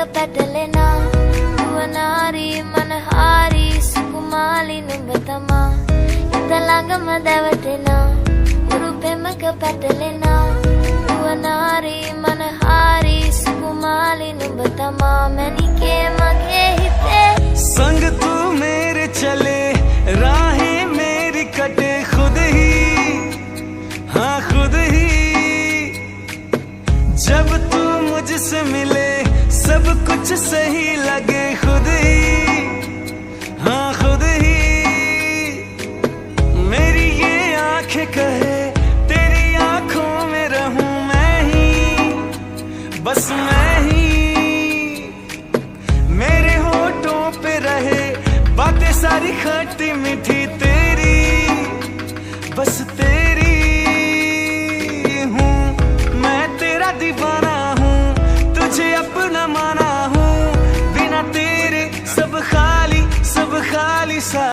petalena Nuwanari manahari sukumali nubatama Italagama davatena Urupemaka petalena Nuwanari manahari sukumali nubatama Manike mage hite संग तू मेरे चले राहें मेरी कटे खुद ही हाँ खुद ही जब तू मुझसे मिले सब कुछ सही लगे खुद ही हाँ खुद ही मेरी ये आंखें कहे तेरी आंखों में रहूं मैं ही बस मैं ही मेरे होठों पे रहे बातें सारी खट्टी मीठी तेरी बस तेरी हूँ मैं तेरा दीवाना हूँ तुझे अपना माना हूँ बिना तेरे सब खाली सा